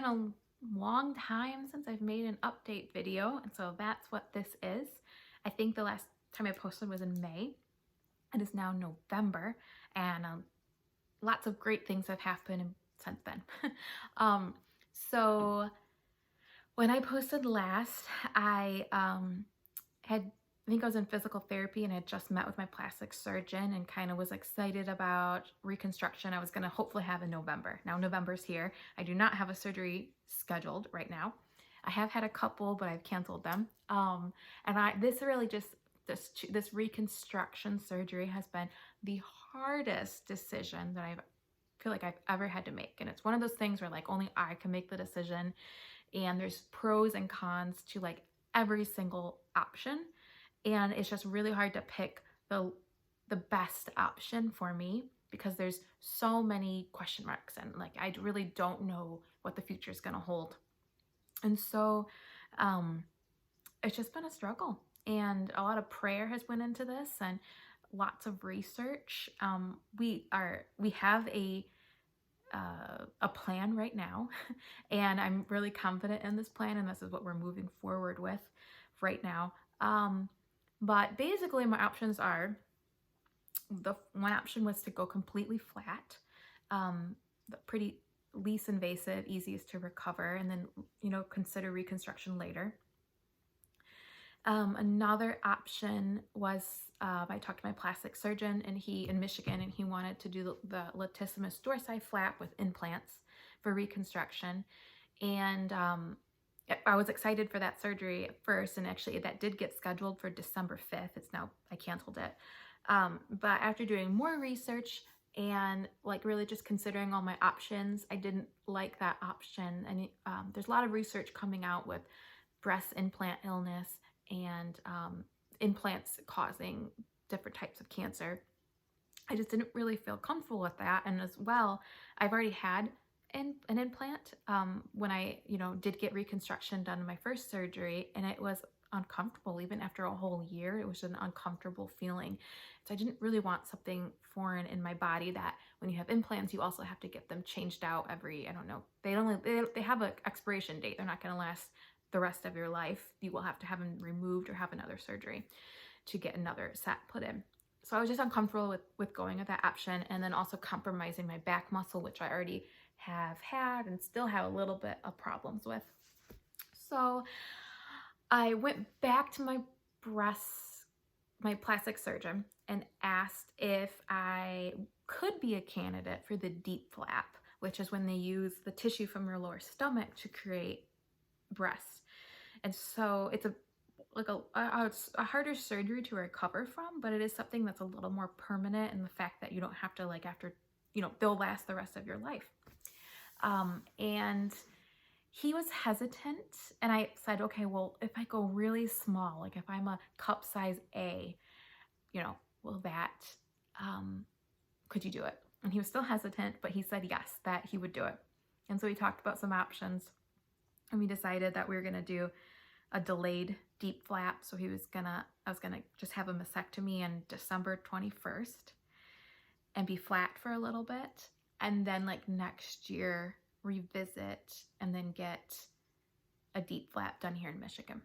a long time since I've made an update video, and so that's what this is. I think the last time I posted was in May. It is now November, and lots of great things have happened since then. um, so when I posted last, I think I was in physical therapy and had just met with my plastic surgeon and kind of was excited about reconstruction I was going to hopefully have in November. Now November's here. I do not have a surgery scheduled right now. I have had a couple, but I've canceled them. This really just this reconstruction surgery has been the hardest decision that I feel like I've ever had to make. And it's one of those things where like only I can make the decision, and there's pros and cons to like every single option, and it's just really hard to pick the best option for me because there's so many question marks, and like I really don't know what the future is going to hold. And so it's just been a struggle, and a lot of prayer has went into this and lots of research. We have a plan right now, and I'm really confident in this plan, and this is what we're moving forward with right now. But basically my options are, the one option was to go completely flat, pretty least invasive, easiest to recover, and then, consider reconstruction later. Another option was, I talked to my plastic surgeon in Michigan, and he wanted to do the latissimus dorsi flap with implants for reconstruction. And I was excited for that surgery at first, and actually that did get scheduled for December 5th. I canceled it. But after doing more research and like really just considering all my options, I didn't like that option. And there's a lot of research coming out with breast implant illness and implants causing different types of cancer. I just didn't really feel comfortable with that. And as well, I've already had an implant when I, did get reconstruction done in my first surgery, and it was uncomfortable. Even after a whole year, it was an uncomfortable feeling. So I didn't really want something foreign in my body that when you have implants, you also have to get them changed out every, I don't know, they have an expiration date. They're not going to last the rest of your life. You will have to have them removed or have another surgery to get another set put in. So I was just uncomfortable with going with that option, and then also compromising my back muscle, which I already have had and still have a little bit of problems with. So I went back to my plastic surgeon and asked if I could be a candidate for the DIEP flap, which is when they use the tissue from your lower stomach to create breasts. And so it's a harder surgery to recover from, but it is something that's a little more permanent in the fact that you don't have to, like, after, they'll last the rest of your life. And he was hesitant, and I said, okay, well, if I go really small, like if I'm a cup size A, will that, could you do it? And he was still hesitant, but he said yes, that he would do it. And so we talked about some options, and we decided that we were going to do a delayed DIEP flap. So I was gonna just have a mastectomy on December 21st and be flat for a little bit, and then like next year revisit and then get a DIEP flap done here in Michigan.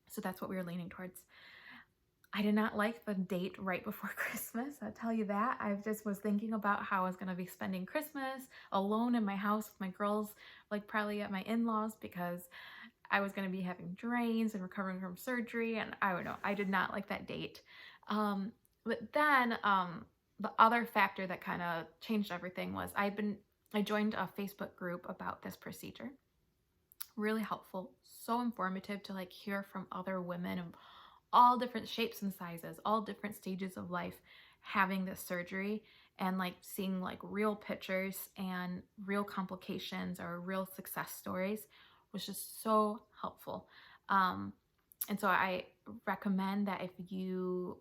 So that's what we were leaning towards. I did not like the date right before Christmas, I'll tell you that. I just was thinking about how I was going to be spending Christmas alone in my house with my girls, like probably at my in-laws, because I was going to be having drains and recovering from surgery, and I don't know, I did not like that date. But then the other factor that kind of changed everything was I joined a Facebook group about this procedure. Really helpful, so informative to like hear from other women of all different shapes and sizes, all different stages of life having this surgery, and like seeing like real pictures and real complications or real success stories was just so helpful. And so I recommend that if you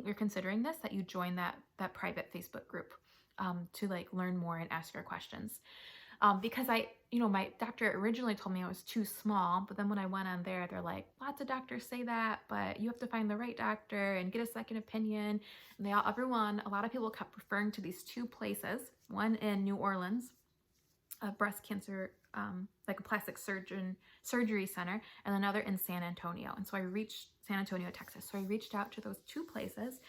you're considering this, that you join that private Facebook group to like learn more and ask your questions. Because my doctor originally told me I was too small, but then when I went on there, they're like, lots of doctors say that, but you have to find the right doctor and get a second opinion. And a lot of people kept referring to these two places, one in New Orleans a breast cancer, like a plastic surgery center, and another in San Antonio. And so I reached San Antonio, Texas. So I reached out to those two places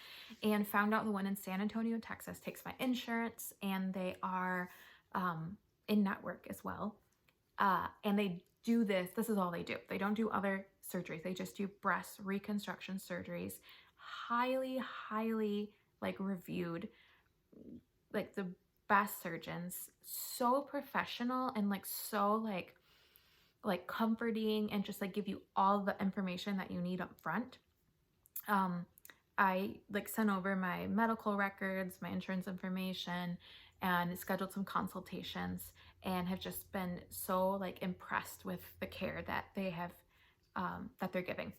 and found out the one in San Antonio, Texas takes my insurance, and they are in network as well. And they do this is all they do. They don't do other surgeries. They just do breast reconstruction surgeries. Highly, highly like reviewed, like the best surgeons, so professional and like so like comforting, and just like give you all the information that you need up front. I like sent over my medical records, my insurance information, and scheduled some consultations, and have just been so like impressed with the care that they have, that they're giving.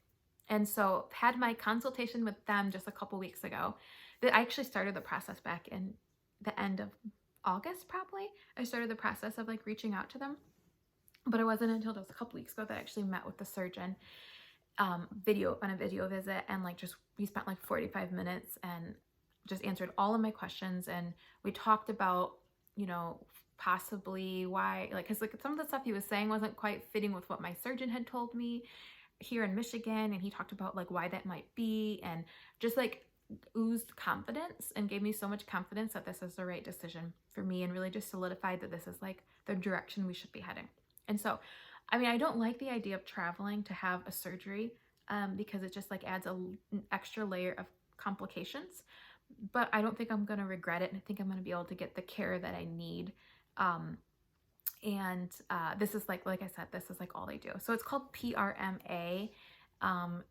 And so had my consultation with them just a couple weeks ago. I actually started the process back in the end of August, probably. I started the process of like reaching out to them, but it wasn't until just a couple weeks ago that I actually met with the surgeon, on a video visit, and like just we spent like 45 minutes and just answered all of my questions, and we talked about, you know, possibly why, like, because like some of the stuff he was saying wasn't quite fitting with what my surgeon had told me here in Michigan, and he talked about like why that might be, and just like oozed confidence and gave me so much confidence that this is the right decision for me, and really just solidified that this is like the direction we should be heading. And so, I mean, I don't like the idea of traveling to have a surgery, because it just like adds an extra layer of complications, but I don't think I'm going to regret it. And I think I'm going to be able to get the care that I need. And this is like I said, this is like all they do. So it's called PRMA,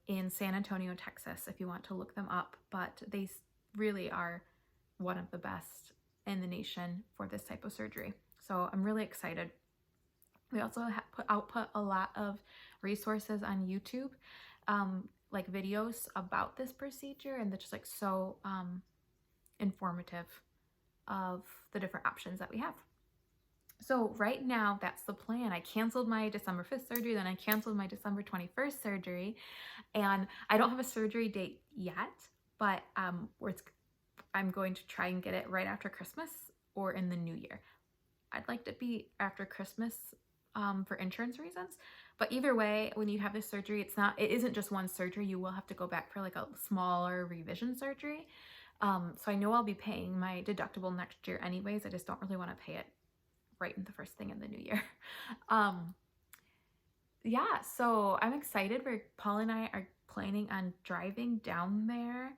in San Antonio, Texas, if you want to look them up. But they really are one of the best in the nation for this type of surgery. So I'm really excited. We also output a lot of resources on YouTube, like videos about this procedure, and they're just like so informative of the different options that we have. So right now, that's the plan. I canceled my December 5th surgery, then I canceled my December 21st surgery, and I don't have a surgery date yet, but I'm going to try and get it right after Christmas or in the new year. I'd like to be after Christmas, for insurance reasons, but either way, when you have this surgery, it isn't just one surgery. You will have to go back for like a smaller revision surgery. So I know I'll be paying my deductible next year anyways. I just don't really want to pay it right in the first thing in the new year. Yeah, so I'm excited. Paul and I are planning on driving down there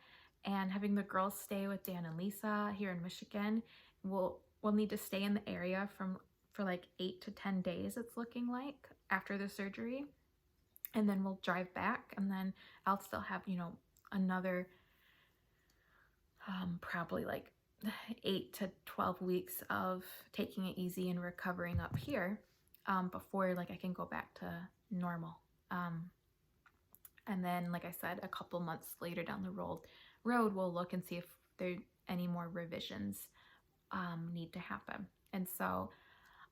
and having the girls stay with Dan and Lisa here in Michigan. We'll need to stay in the area for like 8 to 10 days, it's looking like, after the surgery. And then we'll drive back, and then I'll still have, you know, another probably like 8 to 12 weeks of taking it easy and recovering up here, before like I can go back to normal. And then, like I said, a couple months later down the road, we'll look and see if there any more revisions need to happen. And so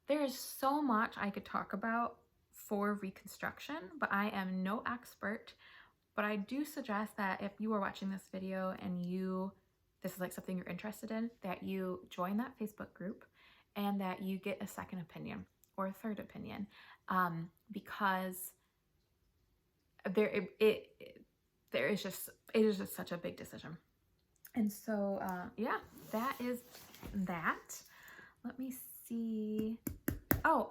there's so much I could talk about for reconstruction, but I am no expert. But I do suggest that if you are watching this video and this is like something you're interested in, that you join that Facebook group and that you get a second opinion or a third opinion, because it is just such a big decision. And so yeah, that is that. Let me see. Oh,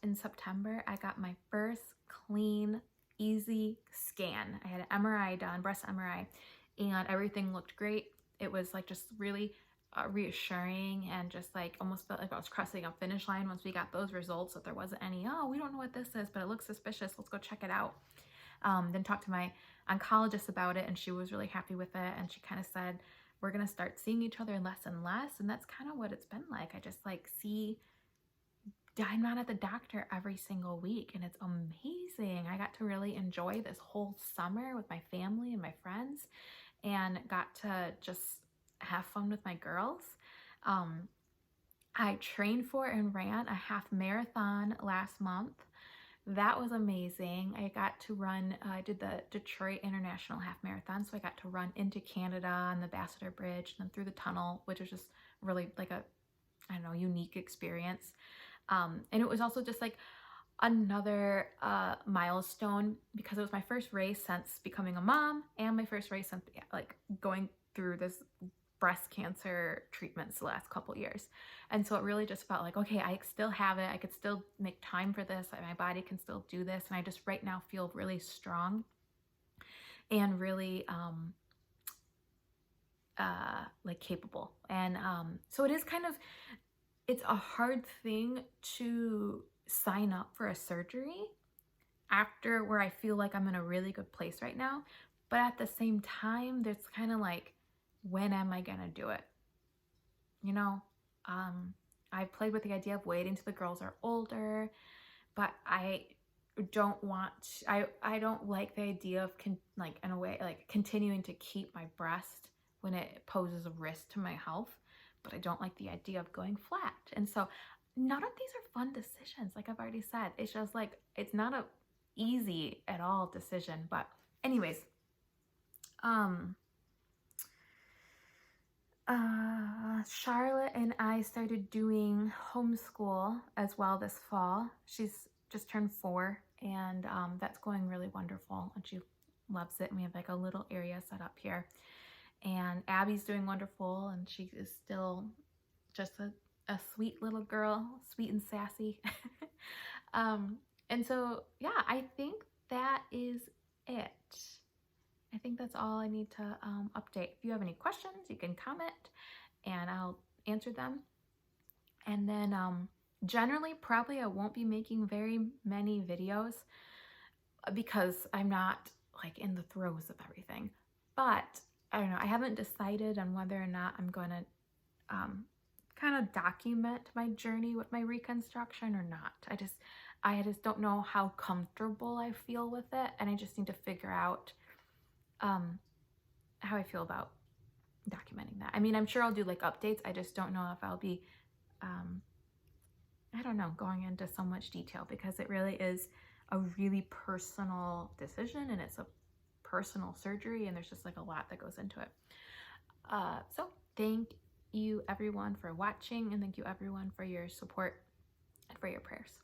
in September, I got my first clean, easy scan. I had an MRI done, breast MRI, and everything looked great. It was like just really reassuring, and just like almost felt like I was crossing a finish line once we got those results, that there wasn't any, oh, we don't know what this is, but it looks suspicious, let's go check it out. Then talked to my oncologist about it, and she was really happy with it, and she kind of said, we're going to start seeing each other less and less. And that's kind of what it's been like. I just like I'm not at the doctor every single week, and it's amazing. I got to really enjoy this whole summer with my family and my friends, and got to just have fun with my girls. I trained for and ran a half marathon last month. That was amazing. I got to run, I did the Detroit International Half Marathon, so I got to run into Canada on the Ambassador Bridge and then through the tunnel, which was just really like a, I don't know, unique experience. And it was also just like another milestone because it was my first race since becoming a mom and my first race since like going through this breast cancer treatments the last couple years. And so it really just felt like, okay, I still have it. I could still make time for this. My body can still do this. And I just right now feel really strong and really like capable. And so it is kind of, it's a hard thing to sign up for a surgery after where I feel like I'm in a really good place right now. But at the same time, there's kind of like, when am I gonna do it? You know, I've played with the idea of waiting till the girls are older, but I don't want, I don't like the idea of like in a way, like continuing to keep my breast when it poses a risk to my health, but I don't like the idea of going flat. And so none of these are fun decisions. Like I've already said, it's just like, it's not a easy at all decision. But anyways, Charlotte and I started doing homeschool as well this fall. She's just turned 4, and that's going really wonderful, and she loves it. And we have like a little area set up here. And Abby's doing wonderful, and she is still just a sweet little girl, sweet and sassy. And so, yeah, I think that is it. I think that's all I need to update. If you have any questions, you can comment and I'll answer them. And then generally, probably I won't be making very many videos because I'm not like in the throes of everything. But I don't know, I haven't decided on whether or not I'm going to kind of document my journey with my reconstruction or not. I just don't know how comfortable I feel with it, and I just need to figure out how I feel about documenting that. I mean, I'm sure I'll do like updates. I just don't know if I'll be, I don't know, going into so much detail because it really is a really personal decision and it's a personal surgery and there's just like a lot that goes into it. So thank you everyone for watching, and thank you everyone for your support and for your prayers.